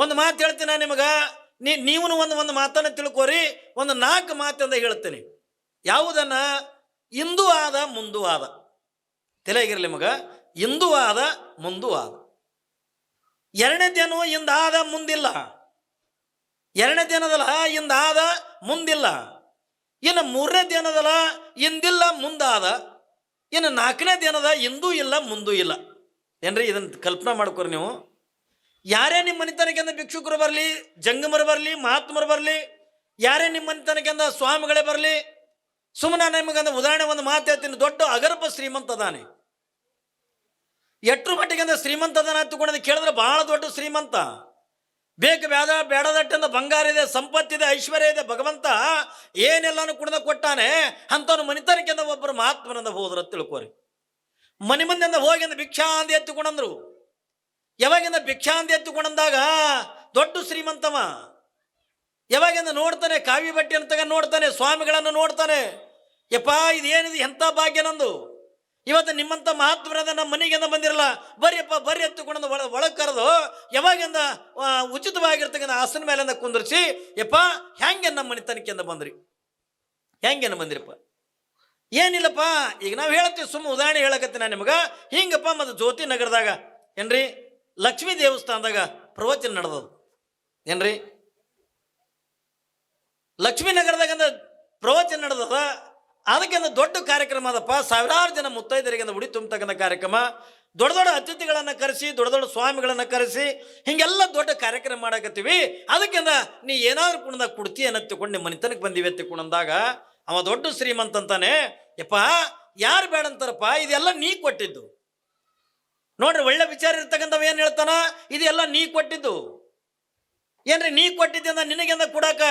ಒಂದು ಮಾತು ಹೇಳ್ತೀನಿ ನಾನು ನಿಮಗೆ, ನೀವು ಒಂದು ಮಾತನ್ನು ತಿಳ್ಕೋರಿ. ಒಂದು 4 ಮಾತಂದ ಹೇಳ್ತೀನಿ. ಯಾವುದನ್ನ? ಇಂದು ಆದ ಮುಂದು ಆದ. ತಿಳಿಯಾಗಿರಲಿ ಮಗ. ಇಂದು ಆದ ಮುಂದು ಆದ. ಎರಡನೇದೇನು? ಇಂದಾದ ಮುಂದಿಲ್ಲ. ಎರಡನೇದೇನದಲ್ಲ ಇಂದಾದ ಮುಂದಿಲ್ಲ. ಇನ್ನು ಮೂರನೇದೇನದಲ್ಲ ಇಂದಿಲ್ಲ ಮುಂದಾದ. ಇನ್ನು 4ನೇದೇನದ ಇಂದೂ ಇಲ್ಲ ಮುಂದೂ ಇಲ್ಲ. ಏನ್ರಿ ಇದನ್ನು ಕಲ್ಪನಾ ಮಾಡ್ಕೊರಿ ನೀವು. ಯಾರೇ ನಿಮ್ಮ ಮನೆತನಕ್ಕಿಂತ ಭಿಕ್ಷುಕರು ಬರಲಿ, ಜಂಗಮರು ಬರಲಿ, ಮಹಾತ್ಮರು ಬರಲಿ, ಯಾರೇ ನಿಮ್ಮ ಮನೆತನಕ್ಕಿಂತ ಸ್ವಾಮಿಗಳೇ ಬರಲಿ, ಸುಮ್ಮನೆ ನಿಮಗಂದ ಉದಾಹರಣೆ ಒಂದು ಮಾತು ಹೇಳ್ತೀನಿ. ದೊಡ್ಡ ಅಗರ್ಭ ಶ್ರೀಮಂತ ಅದಾನೆ. ಎಟ್ರು ಮಟ್ಟಿಗೆ ಶ್ರೀಮಂತ ಅದಾನ ಹತ್ತುಕೊಂಡದ್ದು ಕೇಳಿದ್ರೆ ಬಹಳ ದೊಡ್ಡ ಶ್ರೀಮಂತ. ಬೇಕು ಬೇಡದಟ್ಟಂದ ಬಂಗಾರ ಇದೆ, ಸಂಪತ್ತಿದೆ, ಐಶ್ವರ್ಯ ಇದೆ. ಭಗವಂತ ಏನೆಲ್ಲಾನು ಕುಡ್ದ ಕೊಟ್ಟಾನೆ. ಅಂಥವ್ನು ಮನಿತನಕ್ಕಿಂತ ಒಬ್ಬರು ಮಹಾತ್ಮನಿಂದ ಹೋದ್ರ ತಿಳ್ಕೋರಿ. ಮನೆ ಮಂದಿಯಿಂದ ಹೋಗಿ ಭಿಕ್ಷಾ ಅಂದ ಎತ್ತುಕೊಂಡಂದ್ರು. ಯಾವಾಗಿಂದ ಭಿಕ್ಷಾ ಅಂದ ಎತ್ತುಕೊಂಡಂದಾಗ ದೊಡ್ಡ ಶ್ರೀಮಂತವ. ಯಾವಾಗಿಂದ ನೋಡ್ತಾನೆ, ಕಾವಿ ಬಟ್ಟೆ ಅಂತ ನೋಡ್ತಾನೆ, ಸ್ವಾಮಿಗಳನ್ನು ನೋಡ್ತಾನೆ. ಯಪ್ಪ ಇದೇನಿದೆ, ಎಂಥ ಭಾಗ್ಯ ನಂದು. ಇವತ್ತು ನಿಮ್ಮಂಥ ಮಹಾತ್ಮರಾದ ನಮ್ಮ ಮನೆಗಿಂದ ಬಂದಿರಲ್ಲ, ಬರ್ರಿಯಪ್ಪ ಬರ್ರಿ ಎತ್ತುಕೊಂಡ ಒಳಗೆ ಕರೆದು ಯಾವಾಗಿಂದ ಉಚಿತವಾಗಿರ್ತಕ್ಕಂಥ ಆಸನ ಮೇಲಿಂದ ಕುಂದರ್ಸಿ, ಯಪ್ಪ ಹೆಂಗೆ ನಮ್ಮ ಮನೆ ತನಿಖೆಯಿಂದ ಬಂದ್ರಿ, ಹೆಂಗೇನು ಬಂದಿರಪ್ಪ? ಏನಿಲ್ಲಪ್ಪ, ಈಗ ನಾವು ಹೇಳ್ತೀವಿ, ಸುಮ್ಮ ಉದಾಹರಣೆ ಹೇಳಕತ್ತೀನಿ ನಾನು ನಿಮಗೆ. ಹಿಂಗಪ್ಪ ಮತ್ತು ಜ್ಯೋತಿ ನಗರದಾಗ ಏನ್ರಿ ಲಕ್ಷ್ಮೀ ದೇವಸ್ಥಾನದಾಗ ಪ್ರವಚನ ನಡೆದದು. ಏನ್ರಿ ಲಕ್ಷ್ಮೀ ನಗರದಾಗ ಪ್ರವಚನ ನಡೆದದ. ಅದಕ್ಕೆ ದೊಡ್ಡ ಕಾರ್ಯಕ್ರಮ ಅದಪ್ಪ. ಸಾವಿರಾರು ಜನ ಮುತ್ತೈದರಿಗೆ ಉಡಿ ತುಂಬತಕ್ಕಂಥ ಕಾರ್ಯಕ್ರಮ. ದೊಡ್ಡ ದೊಡ್ಡ ಅತಿಥಿಗಳನ್ನು ಕರೆಸಿ, ದೊಡ್ಡ ದೊಡ್ಡ ಸ್ವಾಮಿಗಳನ್ನು ಕರೆಸಿ, ಹಿಂಗೆಲ್ಲ ದೊಡ್ಡ ಕಾರ್ಯಕ್ರಮ ಮಾಡಕತ್ತೀವಿ. ಅದಕ್ಕೆ ನೀ ಏನಾದ್ರು ಕುಣದಾಗ ಕುಡ್ತಿ ಅನ್ನತ್ತಿಕೊಂಡು ನಿಮ್ಮ ಮನೆತನಕ್ಕೆ ಬಂದಿವಿ ಎತ್ತಿಕೊಂಡಂದಾಗ ಅವ ದೊಡ್ಡ ಶ್ರೀಮಂತ ಅಂತಾನೆ. ಯಪ್ಪ ಯಾರು ಬೇಡ ಅಂತಾರಪ್ಪ, ಇದೆಲ್ಲ ನೀ ಕೊಟ್ಟಿದ್ದು. ನೋಡ್ರಿ ಒಳ್ಳೆ ವಿಚಾರ ಇರ್ತಕ್ಕಂಥವ್ ಏನು ಹೇಳ್ತಾನ, ಇದೆಲ್ಲ ನೀ ಕೊಟ್ಟಿದ್ದು. ಏನ್ರಿ ನೀ ಕೊಟ್ಟಿದ್ದ ನಿನಗೆಂದ ಕೊಡಾಕ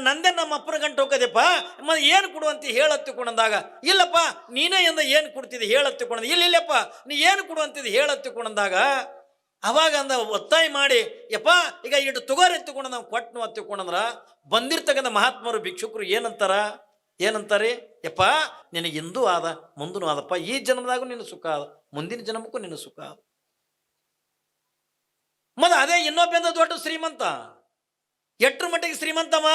ನಂದೇ ನಮ್ಮ ಅಪ್ಪನ ಗಂಟು ಹೋಗೋದಪ್ಪ, ಮತ್ತೆ ಏನು ಕೊಡುವಂತ ಹೇಳತ್ತಿಕೊಂಡಂದಾಗ, ಇಲ್ಲಪ್ಪ ನೀನೇ ಎಂದ ಏನು ಕೊಡ್ತಿದ್ದೆ ಹೇಳತ್ತಿಕೊಂಡ, ಇಲ್ಲಪ್ಪ ನೀ ಏನು ಕೊಡುವಂತಿದ್ದು ಹೇಳತ್ತಿಕೊಂಡಂದಾಗ ಅವಾಗ ಒತ್ತಾಯ ಮಾಡಿ, ಯಪ್ಪ ಈಗ ಇಟ್ಟು ತುಗಾರ ಎತ್ತುಕೊಂಡ ನಾವು ಕೊಟ್ಟನು ಹತ್ತಿಕೊಂಡಂದ್ರ ಬಂದಿರ್ತಕ್ಕಂಥ ಮಹಾತ್ಮರು ಭಿಕ್ಷುಕರು ಏನಂತಾರೆ, ಯಪ್ಪ ನಿನಗೆ ಇಂದೂ ಆದ ಮುಂದೂ ಆದಪ್ಪ. ಈ ಜನ್ಮದಾಗೂ ನಿನ್ನ ಸುಖ ಆದ, ಮುಂದಿನ ಜನ್ಮಕ್ಕೂ ನಿನ್ನ ಸುಖ ಆದ. ಮತ್ತೆ ಅದೇ ಇನ್ನೊಬ್ಬಂದ ದೊಡ್ಡ ಶ್ರೀಮಂತ. ಎಟ್ರ ಮಟ್ಟಿಗೆ ಶ್ರೀಮಂತವ,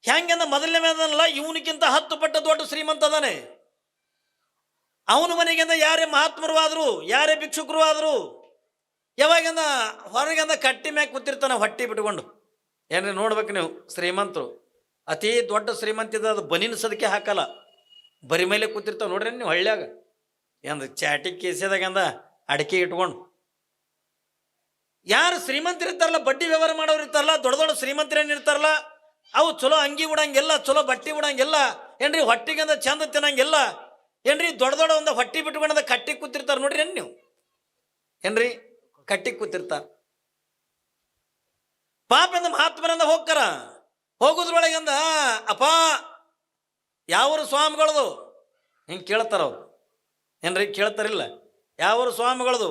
ಹೆಂಗಂದ ಮೊದಲನೇ ಮೇದನಲ್ಲ ಇವನಿಗಿಂತ 10 ಪಟ್ಟು ದೊಡ್ಡ ಶ್ರೀಮಂತ ಅದಾನೆ. ಅವನ ಮನೆಗಿಂದ ಯಾರೇ ಮಹಾತ್ಮರು ಆದ್ರು, ಯಾರೇ ಭಿಕ್ಷುಕರು ಆದ್ರು, ಯಾವಾಗಿಂದ ಹೊರಗಿಂದ ಕಟ್ಟಿ ಮ್ಯಾಗ ಕೂತಿರ್ತಾನೆ ಹೊಟ್ಟಿ ಬಿಟ್ಕೊಂಡು. ಏನ್ರಿ ನೋಡ್ಬೇಕು ನೀವು, ಶ್ರೀಮಂತರು ಅತಿ ದೊಡ್ಡ ಶ್ರೀಮಂತಿದ ಅದು ಬನಿನ ಸದಕ್ಕೆ ಹಾಕಲ್ಲ, ಬರಿ ಮೇಲೆ ಕೂತಿರ್ತಾವ. ನೋಡ್ರಿ ನೀವು ಹಳ್ಳ್ಯಾಗ ಏನು ಚಾಟಿ ಕೇಸಿದಾಗಂದ ಅಡಿಕೆ ಇಟ್ಕೊಂಡು. ಯಾರು ಶ್ರೀಮಂತರಿರ್ತಾರಲ್ಲ, ಬಡ್ಡಿ ವ್ಯವಹಾರ ಮಾಡೋರು ಇರ್ತಾರಲ್ಲ, ದೊಡ್ಡ ದೊಡ್ಡ ಶ್ರೀಮಂತರೇನು ಇರ್ತಾರಲ್ಲ, ಅವು ಚಲೋ ಅಂಗಿ ಉಡಂಗೆಲ್ಲ, ಚಲೋ ಬಟ್ಟೆ ಉಡಂಗೆಲ್ಲ, ಏನ್ರಿ ಹೊಟ್ಟಿಗಂದ ಚಂದ ತಿನ್ನಂಗೆಲ್ಲ, ಏನ್ರಿ ದೊಡ್ಡ ದೊಡ್ಡ ಒಂದು ಹೊಟ್ಟಿ ಬಿಟ್ಕೊಂಡ ಕಟ್ಟಿ ಕೂತಿರ್ತಾರೆ. ನೋಡ್ರಿ ನೀವು ಏನ್ರಿ ಕಟ್ಟಿ ಕೂತಿರ್ತಾರ. ಪಾಪಂದ ಮಹಾತ್ಮರಂದ ಹೋಗ್ತಾರ. ಹೋಗುದ್ರೊಳಗಂದ ಅಪ್ಪ ಯಾವರು ಸ್ವಾಮಿಗಳದು ಹಿಂಗೆ ಕೇಳ್ತಾರ ಅವ್ರು. ಏನ್ರಿ ಕೇಳ್ತಾರಿಲ್ಲ, ಯಾವರು ಸ್ವಾಮಿಗಳದು?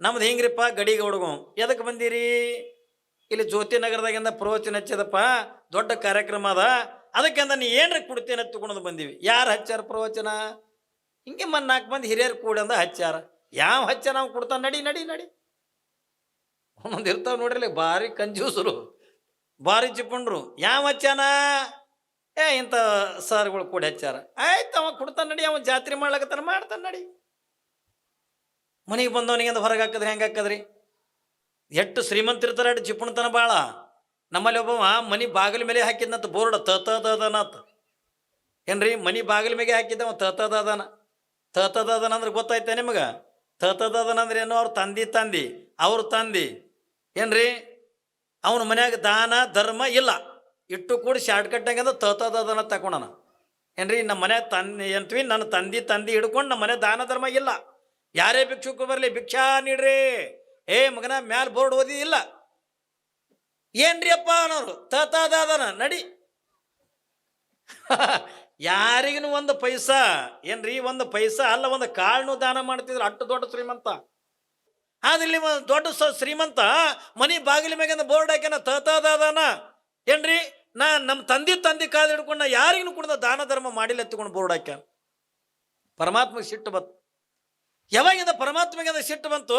ನಮ್ದು ಹಿಂಗ್ರಿಪ್ಪ ಗಡಿಗೆ ಹುಡುಗ. ಎದಕ್ಕೆ ಬಂದಿರಿ? ಇಲ್ಲಿ ಜ್ಯೋತಿ ನಗರದಾಗಿಂದ ಪ್ರವಚನ ಹಚ್ಚದಪ್ಪ, ದೊಡ್ಡ ಕಾರ್ಯಕ್ರಮ ಅದ, ಅದಕ್ಕೆ ನೀ ಏನ್ರ ಕೊಡ್ತೇನೆ ತಗೊಂಡು ಬಂದೀವಿ. ಯಾರು ಹಚ್ಚಾರ ಪ್ರವಚನ? ಹಿಂಗೆ 4 ಮಂದಿ ಹಿರಿಯರು ಕೂಡಿ ಹಚ್ಚಾರ. ಯಾವ ಹಚ್ಚ ನಾವು ಕೊಡ್ತಾನ, ನಡಿ ನಡಿ ನಡಿ. ಒಂದೊಂದು ಇರ್ತಾವ ನೋಡ್ರಿ ಭಾರಿ ಕಂಜೂಸರು, ಭಾರಿ ಚಿಪ್ಪಣ್ರು. ಯಾವ ಹಚ್ಚಾನ? ಇಂಥ ಸರ್ಗಳು ಕೂಡಿ ಹಚ್ಚಾರ. ಆಯ್ತು ಅವ ಕೊಡ್ತಾನ ನಡಿ, ಅವ ಜಾತ್ರೆ ಮಾಡ್ಲಕತ್ತಾನ, ಮಾಡ್ತಾನ ನಡಿ. ಮನೆಗೆ ಬಂದವನಿಗೆ ಹೊರಗೆ ಹಾಕಿದ್ರೆ ಹೆಂಗೆ ಹಾಕದ್ರಿ? ಎಷ್ಟು ಶ್ರೀಮಂತಿರ್ತಾರೆ ಅಷ್ಟು ಚಿಪ್ಪಣತನ ಭಾಳ. ನಮ್ಮಲ್ಲಿ ಒಬ್ಬವ ಮನೆ ಬಾಗಿಲ ಮೇಲೆ ಹಾಕಿದ್ನಂತ ಬೋರ್ಡ್ ತದನತ್. ಏನ್ರಿ ಮನೆ ಬಾಗಿಲ ಮೇಲೆ ಹಾಕಿದ್ದವ ತದನ. ತದನ ಅಂದ್ರೆ ಗೊತ್ತಾಯ್ತ ನಿಮಗೆ? ತದನ ಅಂದ್ರೆ ಏನೋ ಅವ್ರ ತಂದಿ ಏನ್ರಿ ಅವನ ಮನ್ಯಾಗ ದಾನ ಧರ್ಮ ಇಲ್ಲ, ಇಟ್ಟು ಕೂಡಿ ಶಾರ್ಟ್ಕಟ್ಟಾಗ ತದನ ತಕೊಂಡನ. ಏನ್ರಿ ನಮ್ಮ ಮನೆ ಅಂತೀವಿ, ನನ್ನ ತಂದಿ ಹಿಡ್ಕೊಂಡು ನಮ್ಮ ಮನೆ ದಾನ ಧರ್ಮ ಇಲ್ಲ. ಯಾರೇ ಭಿಕ್ಷುಕರು ಬರಲಿ ಭಿಕ್ಷಾ ನೀಡ್ರಿ, ಮಗನ ಮ್ಯಾಲ ಬೋರ್ಡ್ ಓದಿದಿಲ್ಲ. ಏನ್ರಿ ಅಪ್ಪ ಅನ್ನೋರು ತದನ ನಡಿ. ಯಾರಿಗೂ ಒಂದು ಪೈಸಾ ಏನ್ರಿ, ಒಂದು ಪೈಸಾ ಅಲ್ಲ, ಒಂದು ಕಾಳನ್ನು ದಾನ ಮಾಡ್ತಿದ್ರು. ಅಷ್ಟು ದೊಡ್ಡ ಶ್ರೀಮಂತ. ಆದಿಲ್ಲಿ ದೊಡ್ಡ ಶ್ರೀಮಂತ ಮನಿ ಬಾಗಿಲ ಮ್ಯಾಗ ಬೋರ್ಡ್ ಹಾಕ್ಯಾನ ತದನ. ಏನ್ರಿ ನಮ್ಮ ತಂದಿ ಕಾದು ಹಿಡ್ಕೊಂಡ ಯಾರಿಗೂ ಕೂಡ ದಾನ ಧರ್ಮ ಮಾಡಿಲ್ಲ ಎತ್ಕೊಂಡು ಬೋರ್ಡ್ ಹಾಕ್ಯಾನ. ಪರಮಾತ್ಮಗೆ ಸಿಟ್ಟು ಬಂತು. ಯಾವಾಗಿಂದ ಪರಮಾತ್ಮಗೆ ಸಿಟ್ಟು ಬಂತು,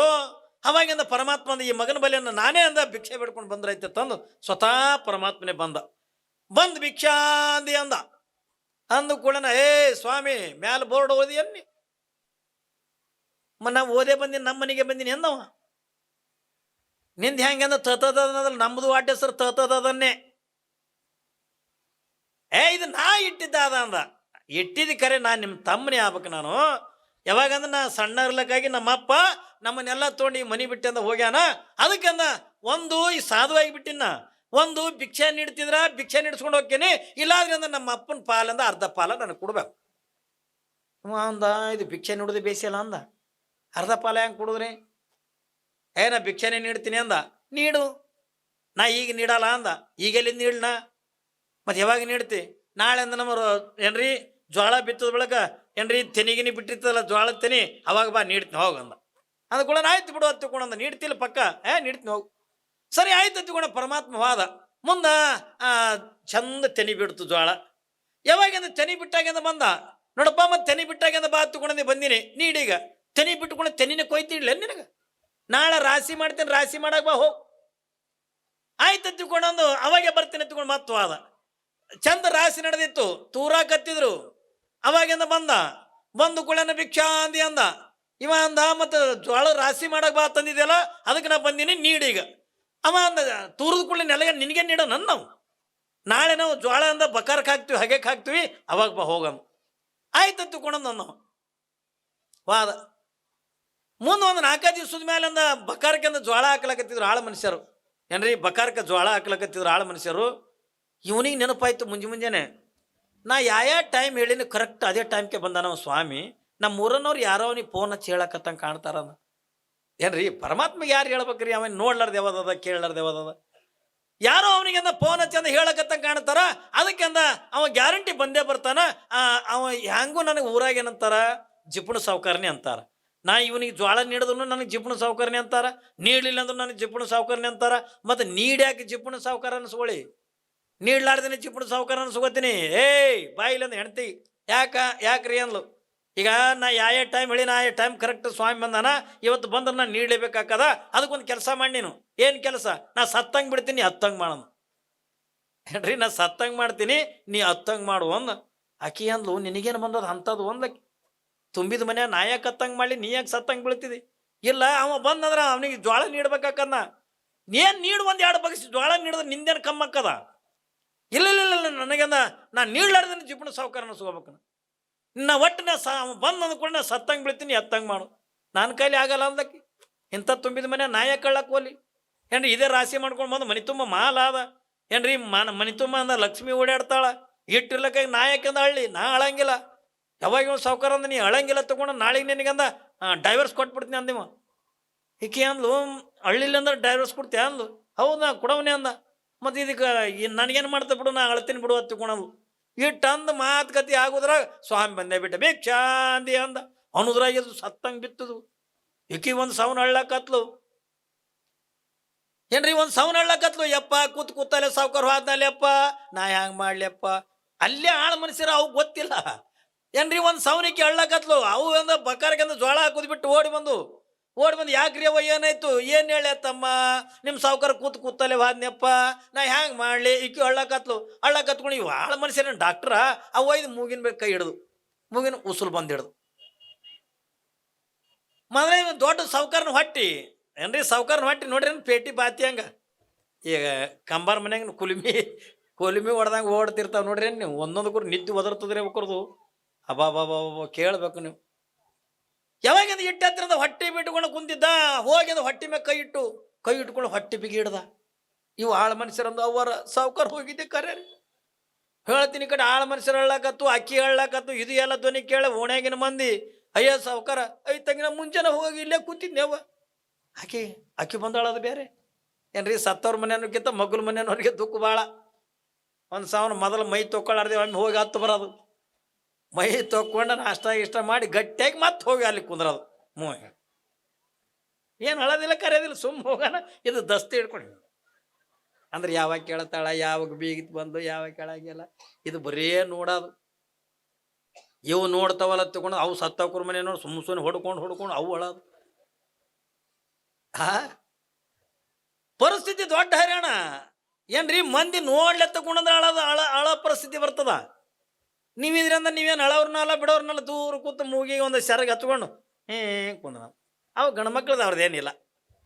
ಅವಾಗಿಂದ ಪರಮಾತ್ಮ ಅಂದ ಈ ಮಗನ ಬಲಿಯನ್ನು ನಾನೇ ಅಂದ ಭಿಕ್ಷೆ ಬೇಡ್ಕೊಂಡು ಬಂದ್ರೈತೆ ತಂದು ಸ್ವತಃ ಪರಮಾತ್ಮನೇ ಬಂದು ಭಿಕ್ಷಾಂದಿ ಅಂದು ಕೂಡ ಏ ಸ್ವಾಮಿ ಮ್ಯಾಲ ಬೋರ್ಡ್ ಓದಿ ಅನ್ನಿ ನಾವು ಓದೇ ಬಂದೀನಿ, ನಮ್ಮ ಮನೆಗೆ ಬಂದೀನಿ ಎಂದವ. ನಿಂದ ಹೆಂಗೆ ಅಂದ ತತದಲ್ಲ, ನಮ್ಮದು ವಾಟ ಹೆಸರು ತತದನ್ನೇ. ಇದು ನಾ ಇಟ್ಟಿದ್ದ ಅಂದ. ಇಟ್ಟಿದ್ದು ಕರೆ ನಾನು ನಿಮ್ಮ ತಮ್ಮನೇ ಆಗ್ಬೇಕು. ನಾನು ಯಾವಾಗಂದ್ರೆ ನಾ ಸಣ್ಣ ಇರ್ಲಕ್ಕಾಗಿ ನಮ್ಮಪ್ಪ ನಮ್ಮನ್ನೆಲ್ಲ ತೊಗೊಂಡು ಈ ಮನೆ ಬಿಟ್ಟು ಅಂದ ಹೋಗ್ಯಾನ. ಅದಕ್ಕಂದ ಒಂದು ಈ ಸಾಧುವಾಗಿ ಬಿಟ್ಟಿನ, ಒಂದು ಭಿಕ್ಷೆ ನೀಡ್ತಿದ್ರ ಭಿಕ್ಷೆ ನೀಡ್ಸ್ಕೊಂಡು ಹೋಗ್ತೇನೆ, ಇಲ್ಲಾದ್ರಿಂದ ನಮ್ಮ ಅಪ್ಪನ ಪಾಲಂದ ಅರ್ಧ ಪಾಲ ನನಗೆ ಕೊಡ್ಬೇಕು ಅಂದ. ಇದು ಭಿಕ್ಷೆ ನೀಡೋದು ಬೇಸಿಯಲ್ಲ ಅಂದ. ಅರ್ಧ ಪಾಲ ಹೆಂಗೆ ಕೊಡುದ್ರಿ? ನಾ ಭಿಕ್ಷೆನೇ ನೀಡ್ತೀನಿ ಅಂದ. ನೀಡು, ನಾ ಈಗ ನೀಡಲ್ಲ ಅಂದ. ಈಗೆಲ್ಲಿಂದ ನೀಡಣ? ಮತ್ತು ಯಾವಾಗ ನೀಡ್ತಿ? ನಾಳೆ ಅಂದ ನಮ್ಮ ಏನ್ರಿ ಜ್ವಾಳ ಬಿತ್ತದ ಬಳಕ ಏನ್ರಿ ತೆನಿಗಿನಿ ಬಿಟ್ಟಿರ್ತದಲ್ಲ ಜ್ವಾಳದ ತೆನಿ, ಅವಾಗ ಬಾ ನೀಡ್ತೀನಿ ಹೋಗಂದ. ಅಂದ್ಕೊಳ್ಳ ಆಯ್ತು ಬಿಡು ಹತ್ತುಕೊಂಡಂದ. ನೀಡ್ತಿಲ್ಲ ಪಕ್ಕ ನೀಡ್ತೀನಿ ಹೋಗು. ಸರಿ ಆಯ್ತು ಹತ್ತುಕೊಂಡ ಪರಮಾತ್ಮ ವಾದ. ಮುಂದೆ ಚಂದ ತೆನಿ ಬಿಡ್ತು ಜ್ವಾಳ. ಯಾವಾಗಿಂದ ತೆನಿ ಬಿಟ್ಟಾಗಿಂದ ಬಂದ. ನೋಡಪ್ಪ ಮತ್ತೆ ತೆನಿ ಬಿಟ್ಟಾಗಿಂದ ಬಾ ಹತ್ತುಕೊಂಡೆ ಬಂದೀನಿ, ನೀಡೀಗ ತೆನಿ ಬಿಟ್ಟುಕೊಂಡು ತೆನಿನ ಕೊಯ್ತಿಡ್ಲ ನಿನಗೆ, ನಾಳೆ ರಾಶಿ ಮಾಡ್ತೇನೆ, ರಾಶಿ ಮಾಡಕ್ಕೆ ಬಾ ಹೋಗಿ. ಆಯ್ತು ಹತ್ತಿಕೊಂಡಂದು ಅವಾಗೆ ಬರ್ತೀನಿ ಹತ್ಕೊಂಡು ಮತ್ತು ವಾದ. ಚಂದ ರಾಶಿ ನಡೆದಿತ್ತು, ತೂರಾ ಕತ್ತಿದ್ರು. ಅವಾಗಿಂದ ಬಂದು ಕುಳನ ಭಿಕ್ಷಾಂದಿ ಅಂದ. ಇವ ಅಂದ ಮತ್ತು ಜ್ವಾಳ ರಾಶಿ ಮಾಡಕ್ಕೆ ಬಾ ತಂದಿದೆಯಲ್ಲ ಅದಕ್ಕೆ ನಾ ಬಂದೀನಿ, ನೀಡೀಗ. ಅವ ಅಂದ ತೂರದ ಕುಳ್ಳಿ ನೆಲಗೆ ನಿನಗೆ ನೀಡೋ ನನ್ನ ನಾವು, ನಾಳೆ ನಾವು ಜ್ವಾಳ ಅಂದ ಬಕಾರಕ್ಕೆ ಹಾಕ್ತೀವಿ, ಹಗೆಕ್ಕೆ ಹಾಕ್ತೀವಿ, ಅವಾಗ ಬಾ ಹೋಗಂದು. ಆಯ್ತು ಹತ್ತುಕೊಂಡಂದು ನಾವು ವಾದ. ಮುಂದೆ ಒಂದು 4 ದಿವಸದ ಮೇಲೆ ಅಂದ ಬಕಾರಕ್ಕೆ ಅಂದ ಜ್ವಾಳ ಹಾಕ್ಲಕತ್ತಿದ್ರು ಆಳು ಮನುಷ್ಯರು. ಏನ್ರಿ ಬಕಾರಕ್ಕೆ ಜ್ವಾಳ ಹಾಕ್ಲಕತ್ತಿದ್ರು ಆಳು ಮನುಷ್ಯರು. ಇವನಿಗೆ ನೆನಪಾಯ್ತು ಮುಂಜಾನೆ, ನಾ ಯಾವ ಟೈಮ್ ಹೇಳಿನಿ ಕರೆಕ್ಟ್ ಅದೇ ಟೈಮ್ಗೆ ಬಂದ ನಾವು ಸ್ವಾಮಿ. ನಮ್ಮ ಊರನ್ನವ್ರು ಯಾರೋ ಅವನಿಗೆ ಫೋನ್ ಹಚ್ಚಿ ಹೇಳಕತ್ತಂಗೆ ಕಾಣ್ತಾರಂದ. ಏನ್ರಿ ಪರಮಾತ್ಮಗೆ ಯಾರು ಹೇಳ್ಬೇಕ್ರಿ? ಅವನ್ ನೋಡ್ಲಾರ್ದು ಯಾವ್ದದ, ಕೇಳಲಾರ್ದು ಯಾವ್ದದ? ಯಾರೋ ಅವನಿಗೆ ಅಂದ ಫೋನ್ ಹಚ್ಚಿ ಅಂದ ಹೇಳಕತ್ತಂಗೆ ಕಾಣ್ತಾರ. ಅದಕ್ಕೆ ಅಂದ ಅವ ಗ್ಯಾರಂಟಿ ಬಂದೇ ಬರ್ತಾನ. ಅವ ಹೆಂಗೂ ನನಗೆ ಊರಾಗ ಏನಂತಾರ, ಜಿಪುಣ ಸಾವುಕಾರನೇ ಅಂತಾರ. ನಾ ಇವನಿಗೆ ಜ್ವಾಳ ನೀಡಿದ್ರು ನನಗೆ ಜಿಪುಣ ಸಾವುಕಾರನೇ ಅಂತಾರ, ನೀಡಲಿಲ್ಲ ಅಂದ್ರೂ ನನಗೆ ಜಿಪುಣ ಸಾವುಕಾರನೇ ಅಂತಾರ. ಮತ್ತು ನೀಡ್ಯಾಕೆ ಜಿಪುಣ ಸಾವುಕಾರ ಅನ್ಸ್ಕೊಳ್ಳಿ, ನೀಡ್ಲಾರ್ದೇನೆ ಜಿಪುಣ ಸಾವುಕಾರ ಅನ್ಸ್ಕೋತೀನಿ. ಬಾಯಿಲ್ಲಂದ ಹೆಣ್ತಿ ಯಾಕ್ರಿ ಅಂದ್ಲು. ಈಗ ನಾ ಯಾವ ಟೈಮ್ ಹೇಳಿ ನಾ ಟೈಮ್ ಕರೆಕ್ಟ್ ಸ್ವಾಮಿ ಬಂದಾನ, ಇವತ್ತು ಬಂದ್ರೆ ನಾನು ನೀಡಲೇಬೇಕಾಕದ. ಅದಕ್ಕೊಂದು ಕೆಲಸ ಮಾಡಿ, ನೀನು ಏನು ಕೆಲಸ? ನಾ ಸತ್ತಂಗೆ ಬಿಡ್ತೀನಿ, ಹತ್ತಂಗೆ ಮಾಡೋಣ. ಏನ್ರಿ ನಾ ಸತ್ತಂಗೆ ಮಾಡ್ತೀನಿ, ನೀ ಹತ್ತಂಗೆ ಮಾಡು ಅಂದ. ಆಕಿ ಅಂದ್ಲು ನಿನಗೇನು ಬಂದದ ಅಂಥದ್ದು ಒಂದಕ್ಕೆ ತುಂಬಿದ ಮನೆ ನಾ ಯಾಕೆ ಹತ್ತಂಗೆ ಮಾಡಲಿ, ನೀ ಯಾಕೆ ಸತ್ತಂಗೆ ಬೀಳ್ತಿದಿ? ಇಲ್ಲ ಅವ ಬಂದಂದ್ರೆ ಅವನಿಗೆ ಜ್ವಾಳ ನೀಡ್ಬೇಕಾಕನ್ನ. ಏನು ನೀಡು, ಒಂದು 2 ಬಗ್ಸಿ ಜ್ವಾಳ ನೀಡಿದ್ರೆ ನಿಂದೇನು ಕಮ್ಮಕ್ಕದ? ಇಲ್ಲ ನನಗಂದ ನಾನು ನೀಡ್ಲಾರ್ದೇನೆ ಜಿಪುಣ ಸಾವುಕಾರ ಅನ್ಸ್ಕೋಬೇಕು. ನಾ ಒಟ್ಟು ಅವ ಬಂದು ಅಂದ್ಕೊಂಡು ನಾ ಸತ್ತಂಗೆ ಬೀಳ್ತೀನಿ, ಹತ್ತಂಗೆ ಮಾಡು. ನನ್ನ ಕೈಲಿ ಆಗಲ್ಲ ಅಂದಕ್ಕೆ. ಇಂಥ ತುಂಬಿದ ಮನೆ ನಾ ಯಾಕೆ ಕಳ್ಳಕ್ಕೆ ಹೋಲಿ? ಏನ್ರಿ ಇದೇ ರಾಶಿ ಮಾಡ್ಕೊಂಡು ಬಂದು ಮನೆ ತುಂಬ ಮಾಲ ಅದ. ಏನ್ರಿ ಮನೆ ತುಂಬ ಅಂದ ಲಕ್ಷ್ಮಿ ಓಡಾಡ್ತಾಳ. ಇಟ್ಟಿರ್ಲಕ್ಕಾಗಿ ನಾ ಯಾಕೆಂದ ಹಳ್ಳಿ ನಾ ಅಳಂಗಿಲ್ಲ. ಯಾವಾಗ ಸಾವುಕಾರ ಅಂದ ನೀ ಅಳಂಗಿಲ್ಲ ತಗೊಂಡು ನಾಳೆಗೆ ನಿನಗಂದ ಡೈವರ್ಸ್ ಕೊಟ್ಬಿಡ್ತೀನಿ ಅಂದಿವ. ಈಕೆ ಅಂದ್ಲು ಹಳ್ಳಿಲ್ಲ ಅಂದ್ರೆ ಡೈವರ್ಸ್ ಕೊಡ್ತೀಯ ಅಂದ್ಲು. ಹೌದಾ ಕೊಡವನೇ ಅಂದ. ಮತ್ತು ಇದಕ್ಕೆ ನನಗೇನು ಮಾಡ್ತಾ ಬಿಡು, ನಾ ಅಳ್ತೀನಿ ಬಿಡು ಹತ್ತುಕೊಳವು. ಇಟ್ಟಂದು ಮಾತುಕತೆ ಆಗೋದ್ರಾಗ ಸ್ವಾಮಿ ಬಂದೇ ಬಿಟ್ಟ ಭಿಕ್ಷಾಂದಿ ಅಂದ. ಅವನದ್ರಾಗ ಇದು ಸತ್ತಂಗೆ ಬಿತ್ತದು. ಈಕಿ ಒಂದು ಸೌನ್ ಹಳ್ಳಕತ್ಲು. ಏನ್ರಿ ಒಂದು ಸೌನ್ ಹಳ್ಳಕತ್ಲು. ಯಪ್ಪ ಕೂತಲ್ಲೇ ಸಾವುಕಾರ ಹೋದ್ನಲ್ಲಿ ಅಪ್ಪ ನಾ ಹ್ಯಾಂಗೆ ಮಾಡ್ಲಿಯಪ್ಪ. ಅಲ್ಲೇ ಆಳು ಮನುಷ್ಯರು ಅವು ಗೊತ್ತಿಲ್ಲ. ಏನ್ರಿ ಒಂದು ಸೌನಿಕೆ ಹಳ್ಳಕತ್ಲು. ಅವು ಅಂದ ಬಕಾರಕ್ಕೆ ಜ್ವಾಳ ಹಾಕೋದು ಬಿಟ್ಟು ಓಡಿ ಬಂದು ಯಾಕ್ರಿ ಅವ ಏನಾಯ್ತು, ಏನು ಹೇಳಿ ತಮ್ಮ, ನಿಮ್ಮ ಸಾವುಕಾರ ಕೂತಲ್ಲೇ ವಾದ್ನಪ್ಪ ನಾ ಹ್ಯಾಂಗೆ ಮಾಡಲಿ. ಈಕಿ ಹಳ್ಳ ಕತ್ಕೊಂಡು ಇವು ಆಳ ಮನುಷ್ಯನ ಡಾಕ್ಟ್ರ ಅವು ಒಯ್ದು ಮೂಗಿನ ಬೇಕು ಕೈ ಹಿಡ್ದು, ಮೂಗಿನ ಉಸುಲು ಬಂದು ಹಿಡ್ದು ಮೊದಲೇ ದೊಡ್ಡ ಸಾವುಕಾರನ ಹೊಟ್ಟಿ. ಏನ್ರಿ ಸಾವುಕಾರನ ಹೊಟ್ಟಿ ನೋಡ್ರಿ ಪೇಟಿ ಬಾತಿ ಹಂಗೆ. ಈಗ ಕಂಬಾರ ಮನ್ಯಾಗ ಕೊಲಿಮಿ ಹೊಡೆದಂಗೆ ಓಡ್ತಿರ್ತಾವೆ ನೋಡ್ರಿ. ನೀವು ಒಂದೊಂದು ಕೂಡ ನಿದ್ದೆ ಒದರ್ತದ್ರಿ ಅವ್ರದ್ದು. ಅಬಾಬಾಬಾ ಕೇಳಬೇಕು ನೀವು. ಯಾವಾಗಿಂದ ಇಟ್ಟು ಹತ್ತಿರದ ಹೊಟ್ಟೆ ಬಿಟ್ಕೊಂಡು ಕುಂತಿದ್ದ, ಹೋಗಿಂದ ಹೊಟ್ಟೆ ಮ್ಯಾಗ ಕೈ ಇಟ್ಕೊಂಡು ಹೊಟ್ಟೆ ಬಿಗಿ ಹಿಡ್ದ. ಇವು ಆಳ ಮನುಷ್ಯರಂದು ಅವರ ಸಾವುಕಾರ ಹೋಗಿದ್ದೆ ಕರೆ ಹೇಳ್ತೀನಿ. ಕಡೆ ಆಳ ಮನುಷ್ಯರು ಹೇಳಕತ್ತು, ಅಕ್ಕಿ ಹೇಳಕತ್ತು. ಇದು ಎಲ್ಲ ಧ್ವನಿ ಕೇಳ ಓಣ್ಯಾಗಿನ ಮಂದಿ ಅಯ್ಯ ಸಾವುಕಾರ ತಂಗಿನ ಮುಂಜಾನೆ ಹೋಗಿ ಇಲ್ಲೇ ಕೂತಿದ್ನೇವ. ಅಕ್ಕಿ ಬಂದಾಳದು ಬೇರೆ. ಏನ್ರಿ ಸತ್ತವ್ರ ಮನೆಯವ್ರಿಗಿಂತ ಮಗ್ಳ ಮನೆಯವ್ರಿಗೆ ದುಃಖ ಭಾಳ. ಒಂದು ಸಾವಿರ ಮೊದಲು ಮೈ ತೊಗೊಳ್ಳಾರ್ದೆ ಒಮ್ಮೆ ಹೋಗಿ ಹತ್ತು ಬರೋದು. ಮೈ ತೊಗೊಂಡು ನಾಷ್ಟ ಇಷ್ಟ ಮಾಡಿ ಗಟ್ಟಿಯಾಗಿ ಮತ್ತೆ ಹೋಗಿ ಅಲ್ಲಿ ಕುಂದ್ರದು. ಏನು ಅಳೋದಿಲ್ಲ ಕರೆಯೋದಿಲ್ಲ, ಸುಮ್ಮ ಹೋಗೋಣ. ಇದು ದಸ್ತಿ ಹಿಡ್ಕೊಂಡು ಅಂದ್ರೆ ಯಾವಾಗ ಕೇಳ್ತಾಳ, ಯಾವಾಗ ಬೀಗಿತ್ ಬಂದು ಯಾವಾಗ ಕೇಳಂಗಿಲ್ಲ. ಇದು ಬರೇ ನೋಡೋದು. ಇವು ನೋಡ್ತಾವಲ್ಲ ತಗೊಂಡು ಅವು ಸತ್ತವ್ರ ಮನೆ ನೋಡಿ ಸುಮ್ಮನೆ ಹೊಡ್ಕೊಂಡು ಅವು ಅಳೋದು. ಆ ಪರಿಸ್ಥಿತಿ ದೊಡ್ಡ ಹೈರಾಣ. ಏನ್ರಿ ಮಂದಿ ನೋಡ್ಲೆ ತಗೊಂಡ್ರೆ ಅಳ ಪರಿಸ್ಥಿತಿ ಬರ್ತದ. ನೀವಿದ್ರಿಂದ ನೀವೇನು ಅಳವ್ರನ್ನಲ್ಲ ಬಿಡೋರ್ನಲ್ಲ ದೂರ ಕೂತು ಮೂಗಿಗೆ ಒಂದು ಸೆರಗ್ ಹಚ್ಕೊಂಡು ಕುಂದ ಅವು ಗಂಡು ಮಕ್ಳದ್ದು ಅವ್ರದ್ದೇನಿಲ್ಲ.